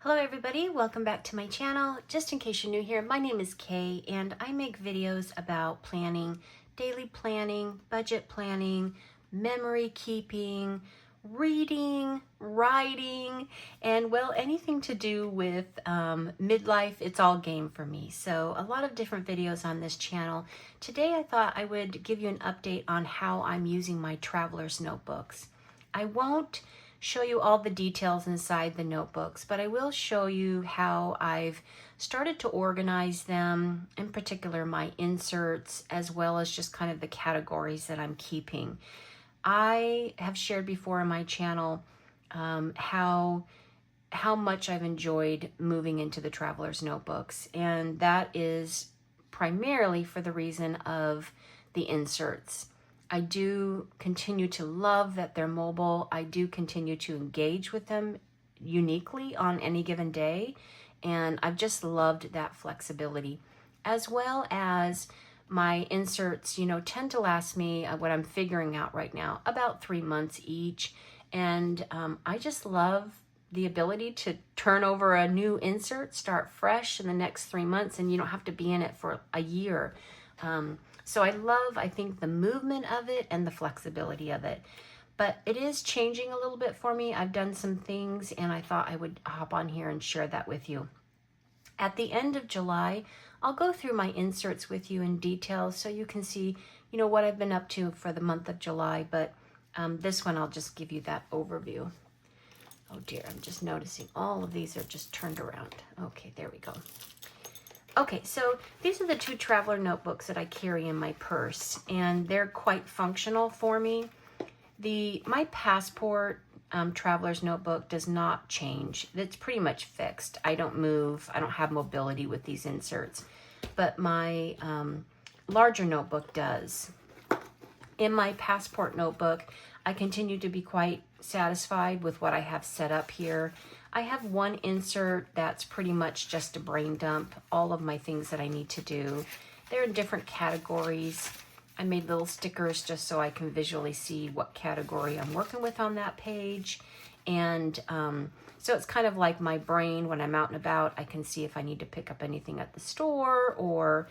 Hello everybody, welcome back to my channel. Just in case you're new here, my name is Kay and I make videos about planning, daily planning, budget planning, memory keeping, reading, writing, and well, anything to do with midlife, it's all game for me. So a lot of different videos on this channel. Today I thought I would give you an update on how I'm using my traveler's notebooks. I won't show you all the details inside the notebooks, but I will show you how I've started to organize them, in particular my inserts, as well as just kind of the categories that I'm keeping. I have shared before on my channel how much I've enjoyed moving into the traveler's notebooks, and that is primarily for the reason of the inserts. I do continue to love that they're mobile. I do continue to engage with them uniquely on any given day. And I've just loved that flexibility, as well as my inserts, tend to last me, what I'm figuring out right now, about 3 months each. And I just love the ability to turn over a new insert, start fresh in the next 3 months, and you don't have to be in it for a year. So I think, the movement of it and the flexibility of it. But it is changing a little bit for me. I've done some things and I thought I would hop on here and share that with you. At the end of July, I'll go through my inserts with you in detail so you can see, what I've been up to for the month of July. But this one, I'll just give you that overview. Oh dear, I'm just noticing all of these are just turned around. Okay, there we go. Okay, so these are the two traveler notebooks that I carry in my purse, and they're quite functional for me. My passport traveler's notebook does not change. It's pretty much fixed. I don't move. I don't have mobility with these inserts, but my larger notebook does. In my passport notebook, I continue to be quite satisfied with what I have set up here. I have one insert that's pretty much just a brain dump, all of my things that I need to do. They're in different categories. I made little stickers just so I can visually see what category I'm working with on that page. And so it's kind of like my brain when I'm out and about. I can see if I need to pick up anything at the store or,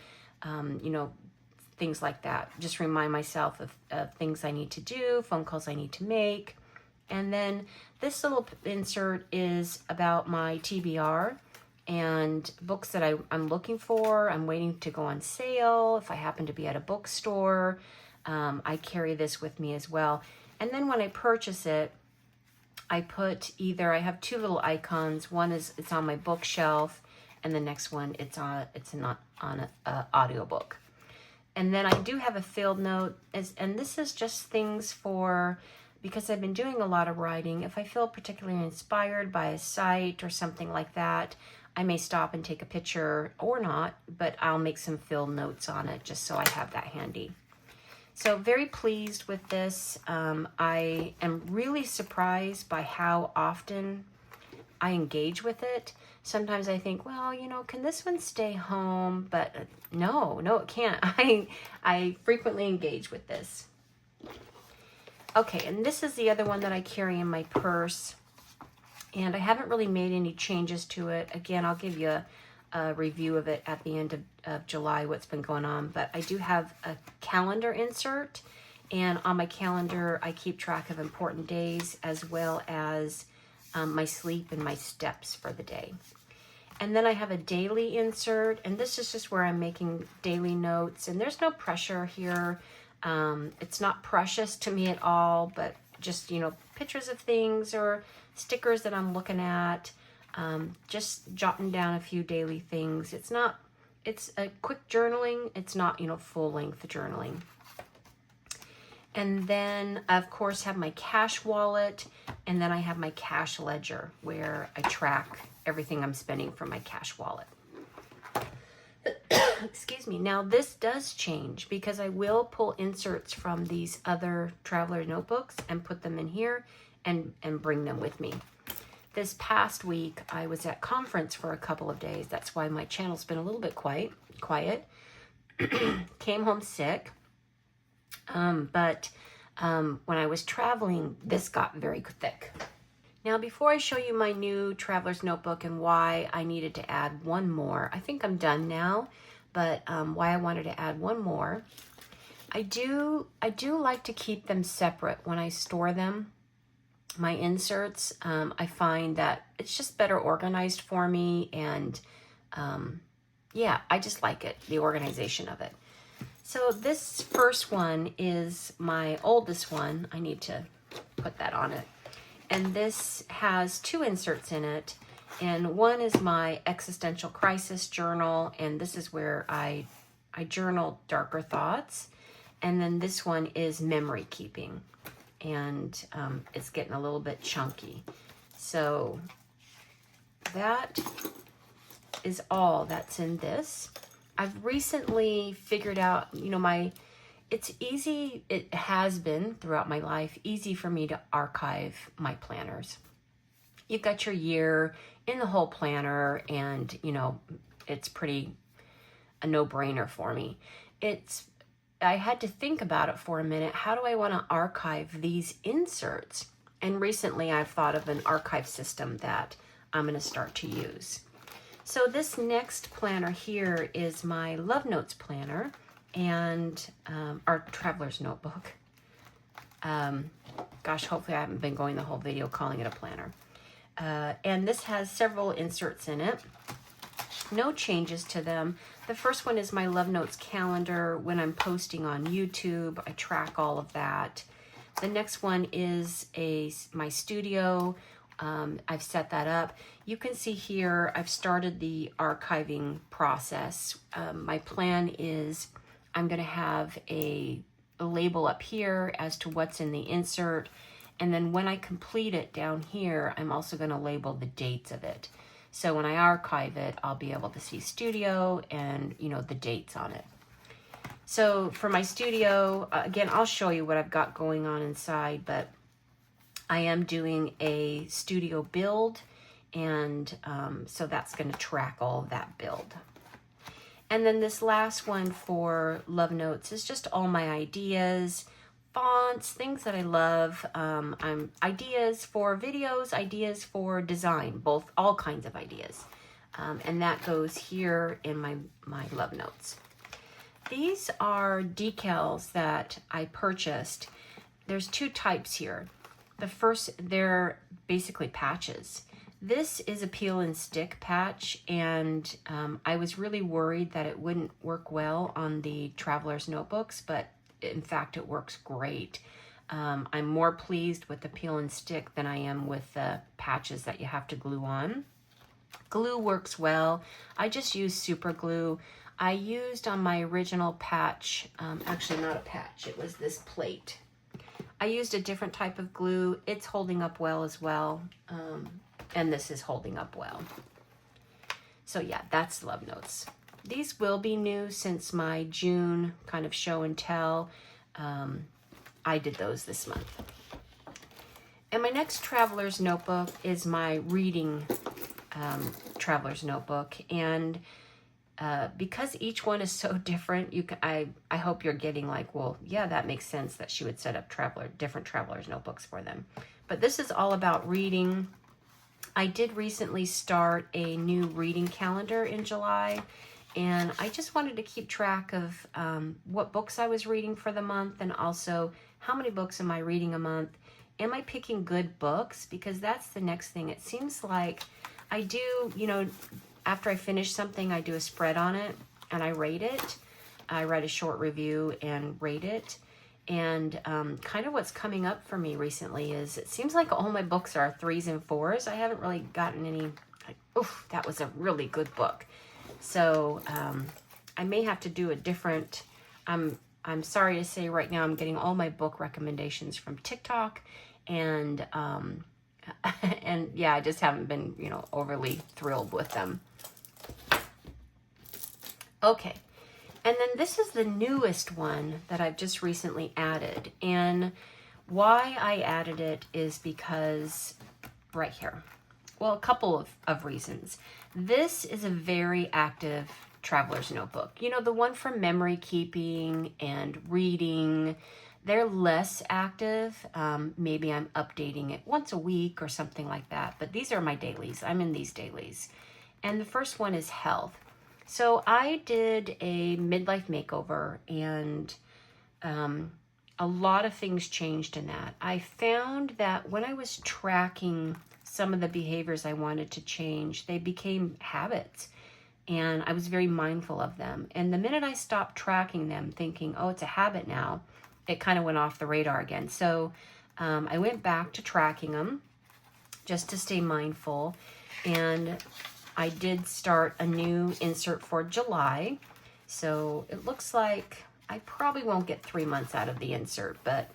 things like that. Just remind myself of things I need to do, phone calls I need to make. And then this little insert is about my TBR and books that I'm looking for. I'm waiting to go on sale. If I happen to be at a bookstore, I carry this with me as well. And then when I purchase it, I have two little icons. One is it's on my bookshelf, and the next one it's on an audiobook. And then I do have a field note, and this is just things because I've been doing a lot of writing. If I feel particularly inspired by a site or something like that, I may stop and take a picture or not, but I'll make some field notes on it just so I have that handy. So very pleased with this. I am really surprised by how often I engage with it. Sometimes I think, well, can this one stay home? But no, it can't. I frequently engage with this. Okay, and this is the other one that I carry in my purse. And I haven't really made any changes to it. Again, I'll give you a review of it at the end of July, what's been going on. But I do have a calendar insert. And on my calendar, I keep track of important days as well as my sleep and my steps for the day. And then I have a daily insert. And this is just where I'm making daily notes. And there's no pressure here. It's not precious to me at all, but just, pictures of things or stickers that I'm looking at, just jotting down a few daily things. It's a quick journaling. It's not, full length journaling. And then of course have my cash wallet, and then I have my cash ledger where I track everything I'm spending from my cash wallet. Excuse me. Now this does change because I will pull inserts from these other traveler notebooks and put them in here and bring them with me. This past week I was at conference for a couple of days. That's why my channel's been a little bit quiet. Came home sick. But when I was traveling, this got very thick. Now, before I show you my new traveler's notebook and why I needed to add one more, I think I'm done now, but why I wanted to add one more, I do like to keep them separate when I store them. My inserts, I find that it's just better organized for me, and yeah, I just like it, the organization of it. So this first one is my oldest one. I need to put that on it. And this has two inserts in it. And one is my existential crisis journal. And this is where I journal darker thoughts. And then this one is memory keeping. And it's getting a little bit chunky. So that is all that's in this. I've recently figured out, you know, it's easy, it has been throughout my life, easy for me to archive my planners. You've got your year in the whole planner, and, you know, it's pretty a no-brainer for me. I had to think about it for a minute. How do I want to archive these inserts? And recently I've thought of an archive system that I'm going to start to use. So this next planner here is my Love Notes planner and our traveler's notebook. Gosh, hopefully I haven't been going the whole video calling it a planner. And this has several inserts in it. No changes to them. The first one is my Love Notes calendar. When I'm posting on YouTube, I track all of that. The next one is my studio. I've set that up. You can see here, I've started the archiving process. My plan is I'm going to have a label up here as to what's in the insert. And then when I complete it down here, I'm also going to label the dates of it. So when I archive it, I'll be able to see studio and, you know, the dates on it. So for my studio, again, I'll show you what I've got going on inside, but I am doing a studio build, and so that's going to track all of that build. And then this last one for Love Notes is just all my ideas, fonts, things that I love. Ideas for videos, ideas for design, all kinds of ideas. And that goes here in my Love Notes. These are decals that I purchased. There's two types here. The first, they're basically patches. This is a peel and stick patch, and I was really worried that it wouldn't work well on the traveler's notebooks, but in fact it works great. I'm more pleased with the peel and stick than I am with the patches that you have to glue on. Glue works well. I just use super glue. I used on my original patch, actually not a patch, it was this plate. I used a different type of glue. It's holding up well as well. And this is holding up well. So yeah, that's Love Notes. These will be new since my June kind of show and tell. I did those this month. And my next traveler's notebook is my reading traveler's notebook. And because each one is so different, I hope you're getting like, well, yeah, that makes sense that she would set up different traveler's notebooks for them. But this is all about reading. I did recently start a new reading calendar in July, and I just wanted to keep track of what books I was reading for the month, and also how many books am I reading a month. Am I picking good books? Because that's the next thing. It seems like I do, you know, after I finish something, I do a spread on it and I rate it. I write a short review and rate it. And kind of what's coming up for me recently is it seems like all my books are 3s and 4s. I haven't really gotten any, like, oof, that was a really good book. So I may have to do a different, I'm sorry to say right now I'm getting all my book recommendations from TikTok, and and yeah, I just haven't been, you know, overly thrilled with them. Okay, and then this is the newest one that I've just recently added, and why I added it is because right here, well, a couple of reasons. This is a very active traveler's notebook. You know, the one for memory keeping and reading, they're less active. Maybe I'm updating it once a week or something like that. But these are my dailies. I'm in these dailies. And the first one is health. So I did a midlife makeover, and a lot of things changed in that. I found that when I was tracking some of the behaviors I wanted to change, they became habits. And I was very mindful of them. And the minute I stopped tracking them, thinking, oh, it's a habit now, it kind of went off the radar again. So I went back to tracking them just to stay mindful. And I did start a new insert for July. So it looks like I probably won't get 3 months out of the insert, but,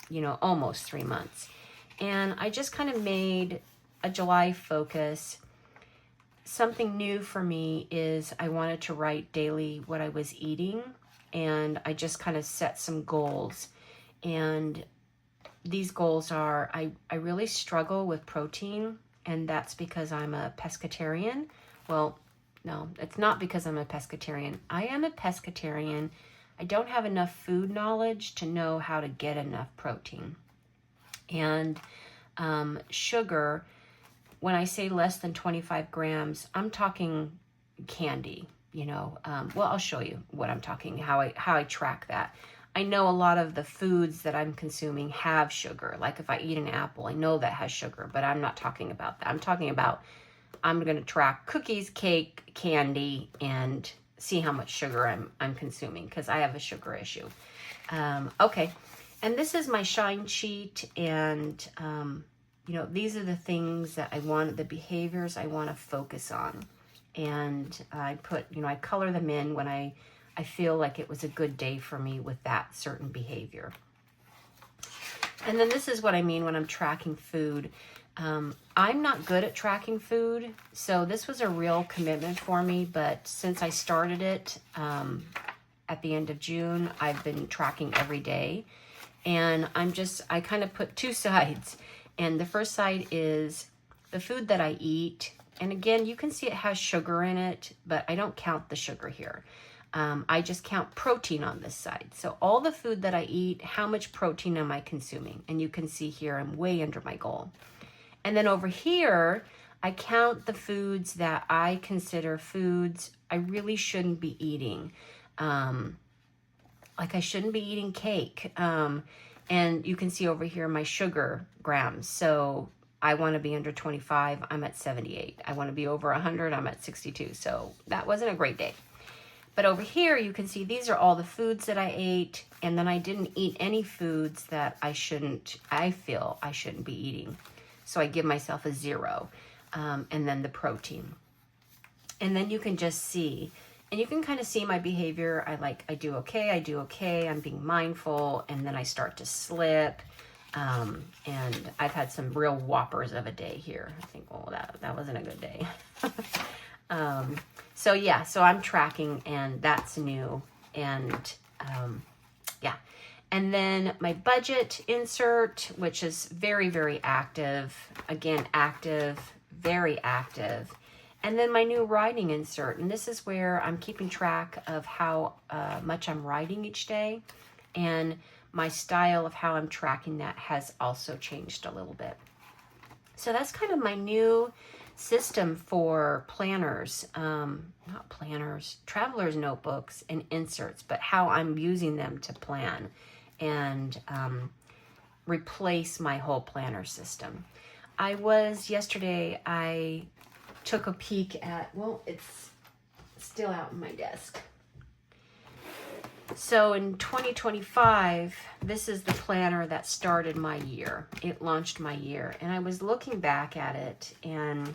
you know, almost 3 months. And I just kind of made a July focus. Something new for me is I wanted to write daily what I was eating, and I just kind of set some goals. And these goals are, I really struggle with protein, and that's because I'm a pescatarian. Well, no, it's not because I'm a pescatarian. I am a pescatarian. I don't have enough food knowledge to know how to get enough protein. And sugar, when I say less than 25 grams, I'm talking candy, you know. Well, I'll show you what I'm talking, how I track that. I know a lot of the foods that I'm consuming have sugar. Like if I eat an apple, I know that has sugar, but I'm not talking about that. I'm talking about, I'm going to track cookies, cake, candy, and see how much sugar I'm consuming, because I have a sugar issue. Okay, and this is my shine sheet, and you know, these are the things that I want, the behaviors I want to focus on. And I put, you know, I color them in when I feel like it was a good day for me with that certain behavior. And then this is what I mean when I'm tracking food. I'm not good at tracking food, so this was a real commitment for me, but since I started it at the end of June, I've been tracking every day. And I kind of put two sides. And the first side is the food that I eat. And again, you can see it has sugar in it, but I don't count the sugar here. I just count protein on this side. So all the food that I eat, how much protein am I consuming? And you can see here, I'm way under my goal. And then over here, I count the foods that I consider foods I really shouldn't be eating. Like I shouldn't be eating cake. And you can see over here my sugar grams. So I want to be under 25, I'm at 78. I want to be over 100, I'm at 62. So that wasn't a great day. But over here, you can see these are all the foods that I ate. And then I didn't eat any foods that I feel I shouldn't be eating. So I give myself a 0. And then the protein. And then you can just see, and you can kind of see my behavior. I do okay, I'm being mindful, and then I start to slip. And I've had some real whoppers of a day here. I think, oh, that wasn't a good day. So yeah, so I'm tracking, and that's new. And yeah. And then my budget insert, which is very, very active. Again, active, very active. And then my new writing insert. And this is where I'm keeping track of how much I'm writing each day. And my style of how I'm tracking that has also changed a little bit. So that's kind of my new system for planners, not planners, traveler's notebooks and inserts, but how I'm using them to plan and replace my whole planner system. Yesterday, I took a peek at, well, it's still out on my desk. So in 2025, this is the planner that started my year. It launched my year. And I was looking back at it, and,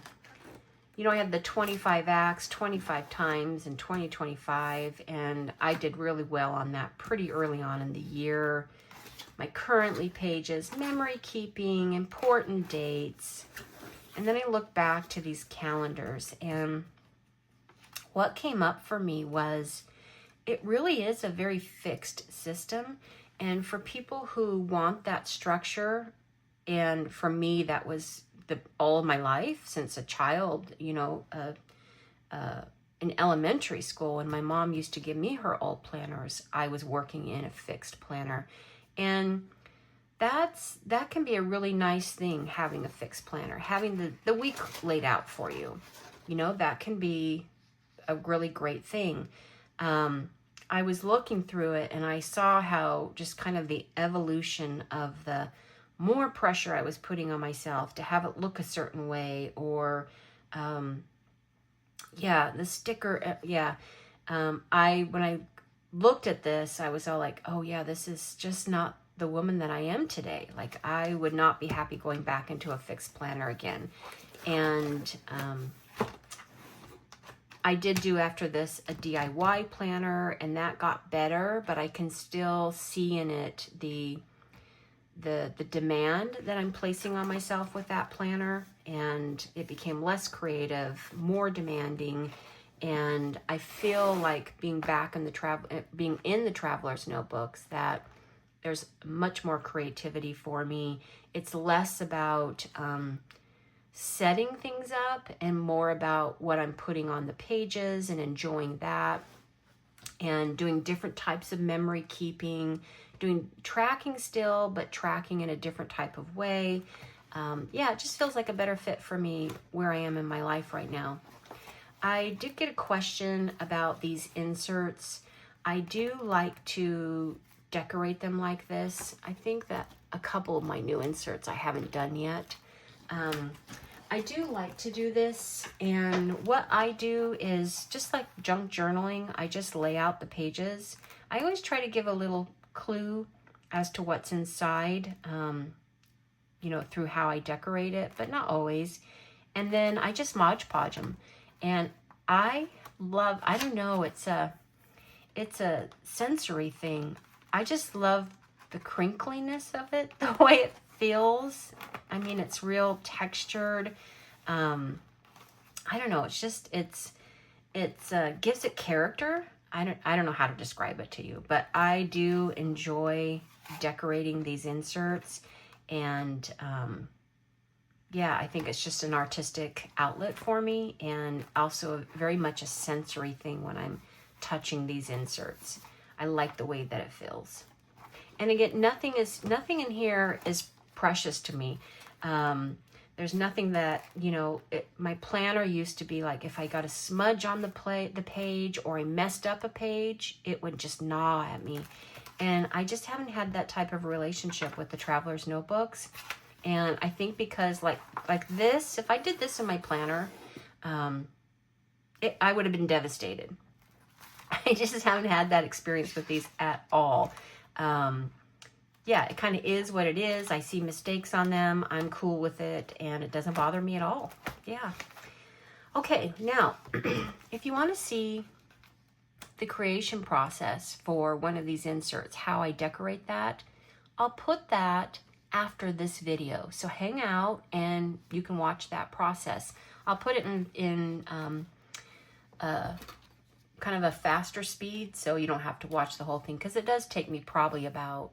you know, I had the 25 acts 25 times in 2025, and I did really well on that pretty early on in the year. My currently pages, memory keeping, important dates. And then I look back to these calendars, and what came up for me was it really is a very fixed system. And for people who want that structure, and for me, that was all of my life since a child, you know, in elementary school, when my mom used to give me her old planners, I was working in a fixed planner. And that can be a really nice thing, having a fixed planner, having the week laid out for you. You know, that can be a really great thing. I was looking through it and I saw how just kind of the evolution of the more pressure I was putting on myself to have it look a certain way, or the sticker, when I looked at this, I was all like, oh yeah, this is just not the woman that I am today. Like, I would not be happy going back into a fixed planner again. And I did do after this a DIY planner, and that got better, but I can still see in it the demand that I'm placing on myself with that planner, and it became less creative, more demanding, and I feel like being in the traveler's notebooks, that there's much more creativity for me. It's less about setting things up and more about what I'm putting on the pages and enjoying that, and doing different types of memory keeping, doing tracking still, but tracking in a different type of way. It just feels like a better fit for me where I am in my life right now. I did get a question about these inserts. I do like to decorate them like this. I think that a couple of my new inserts I haven't done yet. I do like to do this, and what I do is just like junk journaling. I just lay out the pages. I always try to give a little clue as to what's inside, through how I decorate it, but not always. And then I just Mod Podge them. And I don't know, it's a sensory thing. I just love the crinkliness of it, the way it feels. I mean, it's real textured. I don't know. It's just, it's gives it character. I don't know how to describe it to you, but I do enjoy decorating these inserts, and I think it's just an artistic outlet for me, and also very much a sensory thing when I'm touching these inserts. I like the way that it feels. And again, nothing in here is precious to me. There's nothing that, my planner used to be like, if I got a smudge on the page, or I messed up a page, it would just gnaw at me. And I just haven't had that type of relationship with the Traveler's Notebooks. And I think because like this, if I did this in my planner, I would have been devastated. I just haven't had that experience with these at all. It kind of is what it is. I see mistakes on them. I'm cool with it, and it doesn't bother me at all. Yeah. Okay, now, if you want to see the creation process for one of these inserts, how I decorate that, I'll put that after this video. So hang out and you can watch that process. I'll put it in kind of a faster speed, so you don't have to watch the whole thing, because it does take me probably about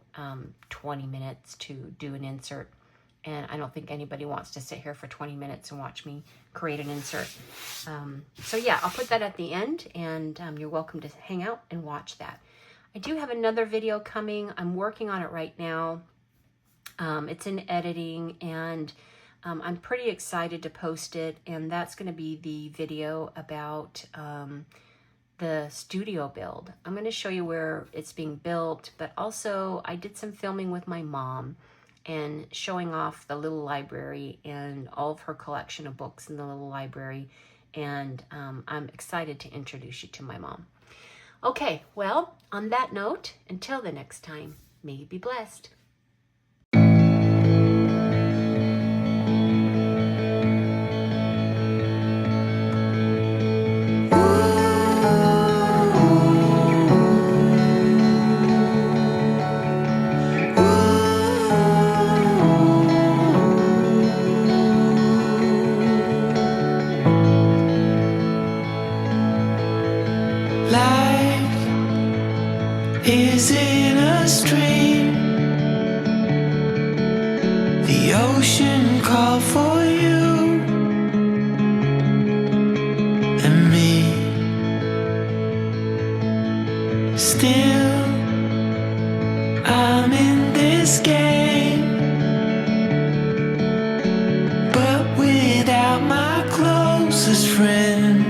20 minutes to do an insert, and I don't think anybody wants to sit here for 20 minutes and watch me create an insert. I'll put that at the end, and you're welcome to hang out and watch that. I do have another video coming. I'm working on it right now. It's in editing, and I'm pretty excited to post it, and that's going to be the video about the studio build. I'm going to show you where it's being built, but also I did some filming with my mom and showing off the little library and all of her collection of books in the little library, and I'm excited to introduce you to my mom. Okay, well, on that note, until the next time, may you be blessed. Is in a stream. The ocean called for you and me. Still, I'm in there. closest friend.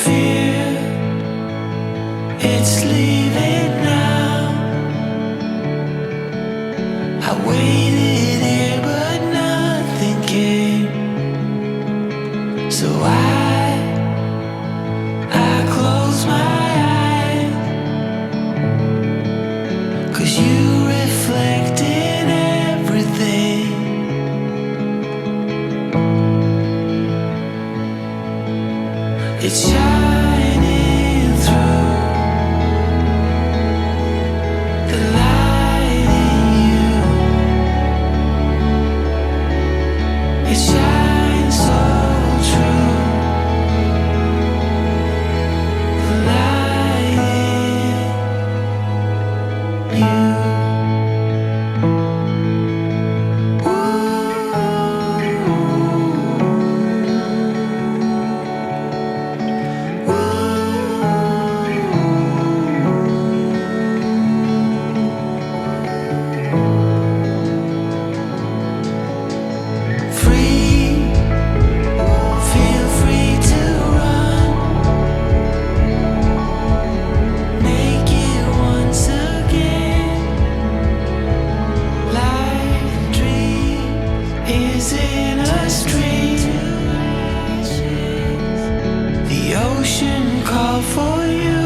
Fear, it's leaving now. I waited here, but nothing came. So I close my eyes, 'cause you reflect in everything. It's shining through the light in you. It shines so true. The light in you. Free, feel free to run, naked once again. Life dream is in a stream. The ocean called for you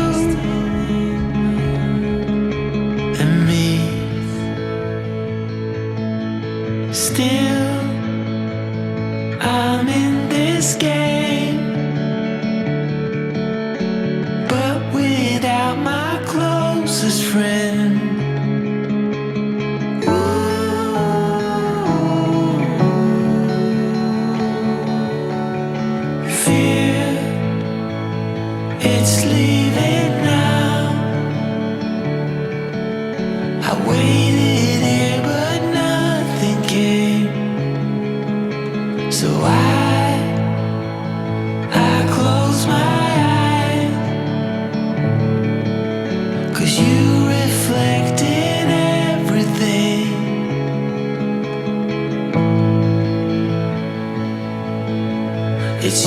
and me. Still, I'm in this game, but without my closest friend. Fear, it's leaving now. I waited here, but nothing came. So I close my eyes, 'cause you reflect in everything. It's